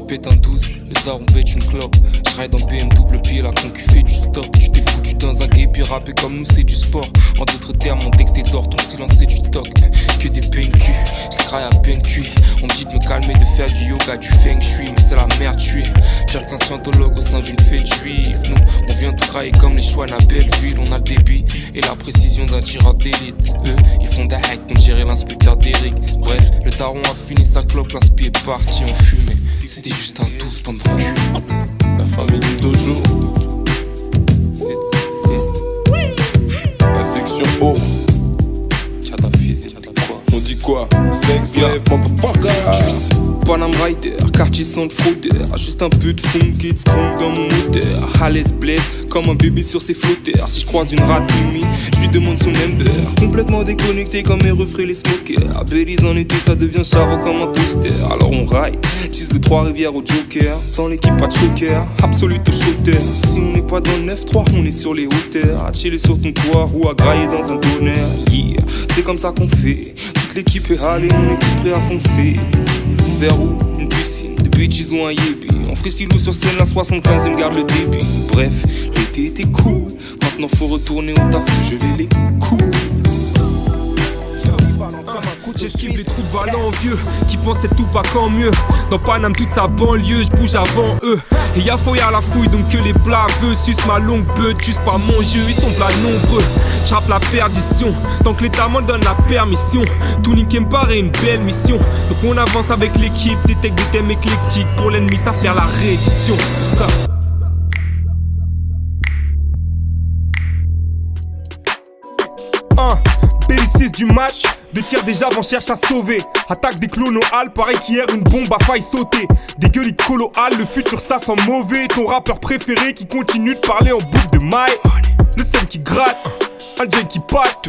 pète un 12, le daron pète une clope. J'ride en BMW, pied la concu fait du stop. Tu t'es foutu dans un guépi, rapper comme nous c'est du sport. En d'autres termes, mon texte est d'or, ton silence c'est du toc. Que des PNQ, j'craille à peine cuit. On me dit de me calmer, de faire du yoga, du feng shui. Mais c'est la merde, tu es pire qu'un scientologue au sein d'une fête juive. Nous, on vient tout crailler comme les chouans à Belleville. On a le débit et la précision d'un tireur d'élite. Eux, ils font des hacks, on dirait l'inspecteur d'Eric. Bref, le daron a fini sa clope, l'inspi est parti en fumée. C'était juste un 12 pendant le cul. La famille du dojo. 7, 6, la section O. Tiens ta physique, quoi? On dit quoi? Sex life, motherfucker. J'suis Panam Rider, quartier centre fraudeur. Juste un peu de funk qui te scrum dans mon moteur. À l'aise blaise, comme un bébé sur ses flotteurs. Si je croise une rate mimi, je lui demande son number. Complètement déconnecté comme mes refrains les smokers. À Belize en été, ça devient chavo comme un toaster. Alors on ride, tisse de Trois-Rivières au Joker. Dans l'équipe, pas de choker, absolute shooter. Si on n'est pas dans le 9-3, on est sur les hauteurs. À chiller sur ton toit ou à grailler dans un donneur. Yeah, c'est comme ça qu'on fait. Toute l'équipe est allée, on est tous prêts à foncer. Vers où? Une piscine, des bitches ont un yébi. On freestyle sur scène, la 75e garde le débit. Bref, l'été était cool. Maintenant faut retourner au taf, se geler les coups. J'esquive les trous de ballon vieux qui pensaient tout pas qu'en mieux. Dans Paname toute sa banlieue, j'bouge avant eux. Et y'a fouille à la fouille donc que les blaveux sucent ma longue beute, juste pas mon jeu, ils sont plein nombreux. J'rappe la perdition, tant que l'état m'en donne la permission. Tout niquer me paraît une belle mission. Donc on avance avec l'équipe, détecte des thèmes éclectiques. Pour l'ennemi ça faire la réédition, ça. B6 du match, 2 tirs déjà on cherche à sauver. Attaque des clones au hall, pareil qu'hier une bombe a failli sauter. Des gueules de colo hall, le futur ça sent mauvais. Ton rappeur préféré qui continue de parler en boucle de maille. Le seul qui gratte, un gel qui passe.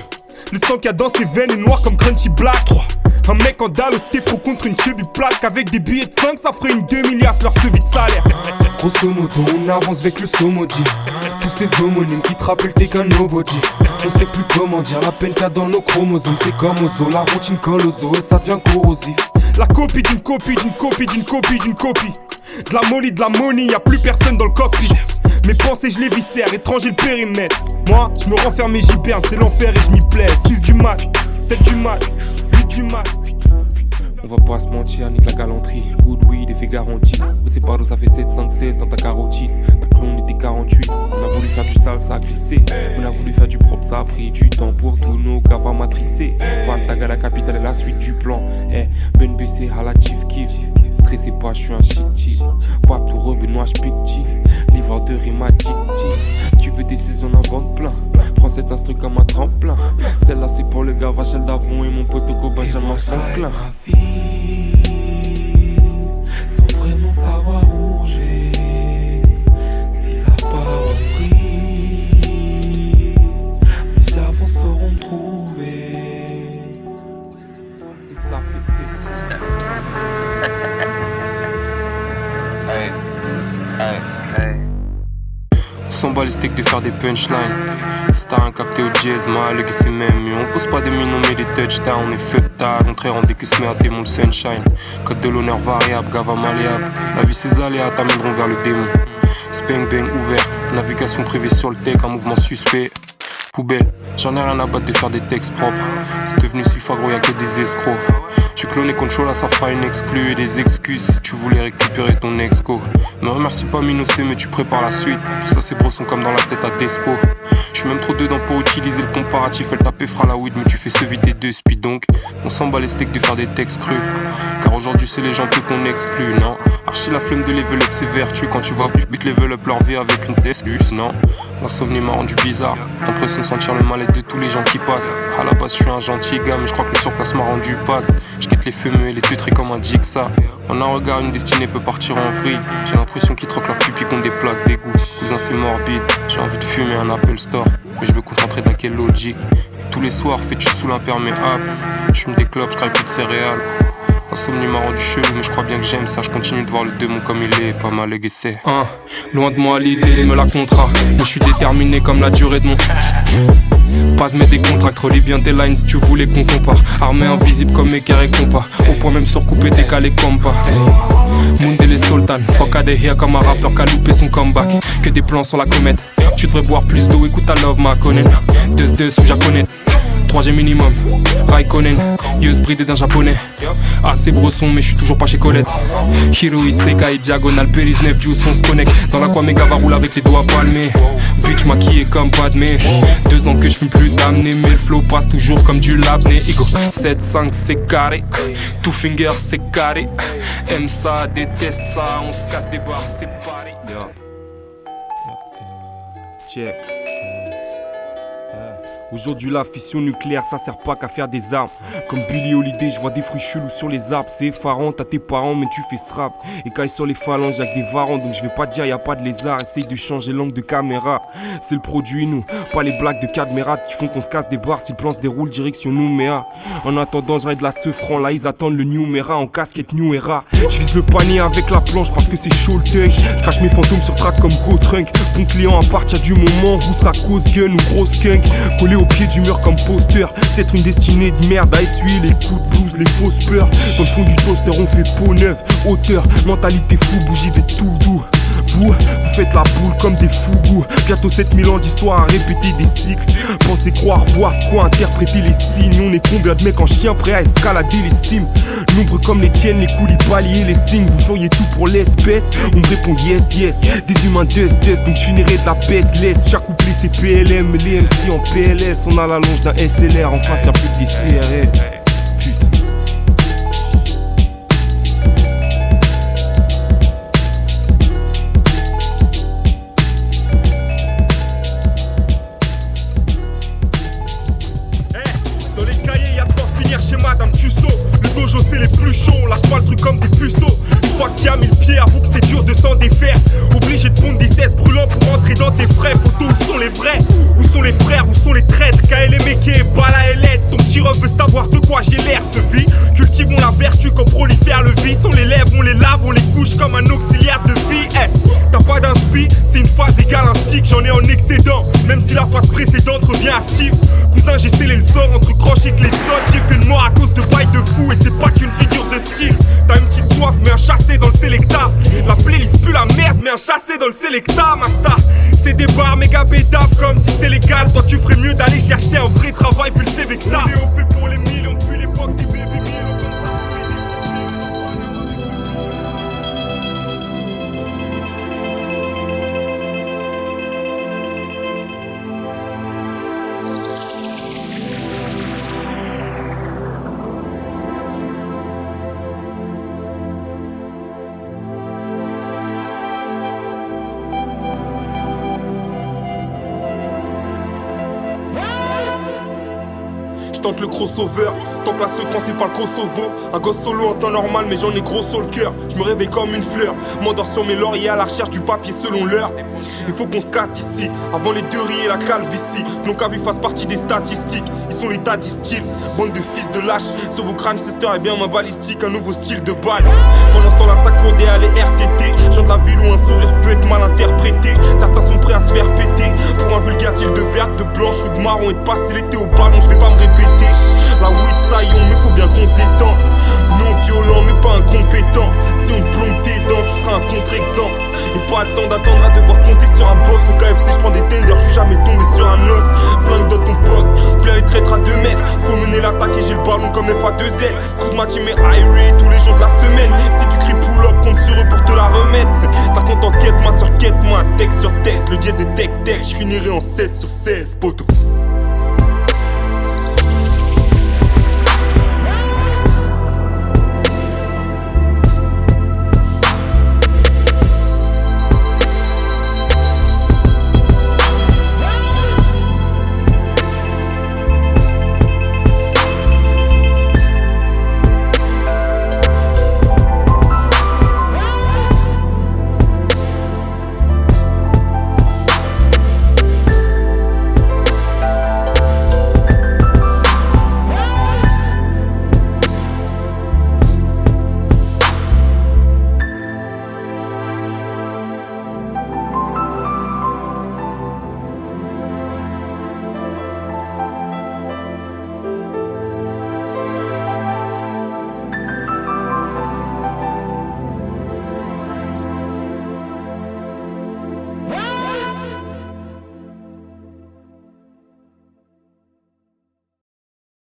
Le sang qu'il y a dans ses veines est noir comme Crunchy Black. Un mec en dalle au stéphro contre une chubby plaque. Avec des billets de 5 ça ferait une 2 milliards leur sevis de salaire. Grosso modo on avance avec le somodi. Tous ces homonymes qui te rappellent t'es qu'un nobody. On sait plus comment dire la peine qu'il y a dans nos chromosomes. C'est comme Ozo, la routine colle aux os et ça devient corrosif. La copie d'une copie d'une copie d'une copie d'une copie. De la molly, de la money, y'a plus personne dans le cockpit. Mes pensées je les viscère, étranger le périmètre. Moi je me renferme et j'hiberne, c'est l'enfer et je m'y plais. 6 du mat, 7 du mat, 8 du mat. On va pas se mentir, nique la galanterie. Good weed, effet garanti. Au séparado ça fait 7, 5, 16 dans ta carotide. T'as cru on était 48. On a voulu faire du sale, ça a glissé. On a voulu faire du propre, ça a pris du temps pour tous nos caves matrixés. Valtag à la capitale et la suite du plan. Ben BC à la chief kiff. Stressez pas, je suis un chic chic. Pas tout Benoît, j'pique chic. Livreur de rime à tic tic. Tu veux des saisons en vente plein. Prends cet instru comme un tremplin. Celle-là c'est pour le gars Vachel d'Avon et mon pote au Benjamin Franklin. Sans vraiment savoir où j'ai. Si ça part en vrille, mes avants sauront me trouver. Et ça fait 7. On s'en bat les steaks de faire des punchlines. Si t'as un capté au jazz, mal que c'est même mieux. On pose pas des mines, on met des touchdowns. On est fuck tard, on traite rendez que se merde, démon le sunshine. Code de l'honneur variable, gava malléable. La vie ses aléas t'amèneront vers le démon. Spang bang ouvert, navigation privée sur le tech, un mouvement suspect. Poubelle, j'en ai rien à battre de faire des textes propres. C'est devenu si fois gros, y'a que des escrocs. Tu cloné contre là, ça fera une exclue et des excuses si tu voulais récupérer ton ex-co. Me remercie pas Minocé, mais tu prépares la suite. Tout ça c'est brosson comme dans la tête à Despo. J'suis même trop dedans pour utiliser le comparatif. Elle tapait fera la weed, mais tu fais se vider deux speed. Donc on s'en bat les steaks de faire des textes crus. Car aujourd'hui c'est les gens peu qu'on exclut, non. Archi la flemme de level up, c'est vertu. Quand tu vois vite level up leur vie avec une test, non. L'insomnie m'a rendu bizarre. L'impression de sentir le mal-être de tous les gens qui passent. À la base je suis un gentil gars, mais je crois que le surplace m'a rendu passe. J'quitte les fumeux et les teutrés comme un jigsaw. En un regard une destinée peut partir en vrille. J'ai l'impression qu'ils troquent leur pupille contre des plaques d'égout. Cousin c'est morbide, j'ai envie de fumer un Apple Store. Mais je me concentrer dans quelle logique. Et tous les soirs fais-tu sous l'imperméable. J'fume des clopes, j'craille plus de céréales. L'insomnie m'a rendu chelou, mais je crois bien que j'aime ça. Je continue de voir le démon comme il est, pas mal égayé. Loin de moi l'idée de me la contrat, mais je suis déterminé comme la durée de mon. Pas mettre des contracts, relis bien tes lines si tu voulais qu'on compare. Armée invisible comme équerre et compas. Au point même surcoupé, décalé comme pas. Mundele Sultan, fuck à des here comme un rappeur qui a loupé son comeback. Que des plans sur la comète. Tu devrais boire plus d'eau, écoute ta love ma Conan. 2-2 sous japonais 3G minimum, Raikkonen, Yeux bridé d'un japonais. Assez bresson mais je suis toujours pas chez Colette. Hiro Isekai, diagonale, Péris, Nef, Juice, on se connecte. Dans la quoi méga va roule avec les doigts palmés. Bitch maquillée comme Padmé. 2 ans que je fume plus d'amener. Mais le flow passe toujours comme du labné. Ego 7-5 c'est carré. Two fingers c'est carré. Aime ça, déteste ça. On se casse des barres séparées. Check. Aujourd'hui la fission nucléaire ça sert pas qu'à faire des armes. Comme Billy Holiday je vois des fruits chelous sur les arbres. C'est effarant, t'as tes parents mais tu fais ce rap. Écaille sur les phalanges avec des varans. Donc je vais pas te dire y'a pas de lézard. Essaye de changer l'angle de caméra. C'est le produit nous, pas les blagues de Cadmerade qui font qu'on se casse des barres. Si le plan se déroule direction Nouméa. En attendant je raide la Seufran. Là ils attendent le New Mera en casquette New Era. Je vise le panier avec la planche parce que c'est chaud le dunk. Je crache mes fantômes sur track comme Go-Trunk. Bon client à partir du moment où ça cause gun ou grosse skunk. Collé au pied du mur comme poster. Peut-être une destinée de merde à essuyer les coups de blues, les fausses peurs. Dans le fond du toaster on fait peau neuve. Hauteur, mentalité fou, bougie fait tout doux. Vous faites la boule comme des fougous. Bientôt 7000 ans d'histoire à répéter des cycles. Pensez croire, voir quoi interpréter les signes. On est combien de mecs en chien prêts à escalader les cimes. Nombreux comme les tiennes, les Koulibaly et les signes. Vous feriez tout pour l'espèce. On me répond yes, yes. Des humains donc je finirai de la peste. Laisse chaque couplet c'est PLM. Les MC en PLS. On a la longe d'un SLR. En face y'a plus que des CRS. Putain. Chez Madame Tussaud, le dojo c'est les plus chauds, lâche pas le truc comme des puceaux. Une fois que tu as mis le pied, avoue que c'est dur de s'en défaire. Obligé de pondre des cesses brûlants pour entrer dans tes frais. Poto, où sont les vrais? Où sont les frères? Où sont les traîtres? KLM et Bala et l'aide. Ton petit ref veut savoir de quoi j'ai l'air. Ce vie, cultivons la vertu comme prolifère le vice. On les lève, on les lave, on les couche comme un auxiliaire de vie. T'as pas d'inspi, c'est une phase égale un stick. J'en ai en excédent, même si la phase précédente revient à Steve. Cousin, j'ai scellé le sort entre croche et Clexon. J'ai fait le mort à cause de bails de fou et c'est pas qu'une figure de style. T'as une petite soif mais un chassé dans le sélecta. La playlist pue la merde mais un chassé dans le sélecta. Ma star, c'est des bars méga bédables comme si c'est légal. Toi tu ferais mieux d'aller chercher un vrai travail vu le CV que t'as. On est OP pour les millions depuis l'époque des baby millions comme ça. Tente le crossover, tant que la Seufran c'est pas le Kosovo. Un gosse solo en temps normal mais j'en ai gros sur le cœur. Je me réveille comme une fleur, m'endors sur mes lauriers à la recherche du papier selon l'heure. Il faut qu'on se casse d'ici, avant les deuries et la calvitie. Non qu'à vue fasse partie des statistiques, ils sont l'état disent-ils. Bande de fils de lâches, sur vos crânes sister et bien ma balistique. Un nouveau style de balle, pendant ce temps là ça court derrière les RTT. Genre de la ville où un sourire peut être mal interprété. Certains sont prêts à se faire péter pour un vulgaire deal de verte, de blanche ou de marron. Et de passer l'été au ballon, je vais pas me répéter. La weed saillon, mais faut bien qu'on se détende. Non violent, mais pas incompétent. Si on te plombe tes dents, tu seras un contre-exemple. Et pas le temps d'attendre à devoir compter sur un boss. Au KFC, je prends des tenders, je suis jamais tombé sur un os. Flingue dans ton poste, viens les traîtres à 2 mètres. Faut mener l'attaque et j'ai le ballon comme FA2L. Cause ma team est irate tous les jours de la semaine. Si tu cries pull up, compte sur eux pour te la remettre. Ça compte en quête, ma sur quête, moi, texte sur texte. Le jazz est tech-tech, je finirai en 16 sur 16, poteau.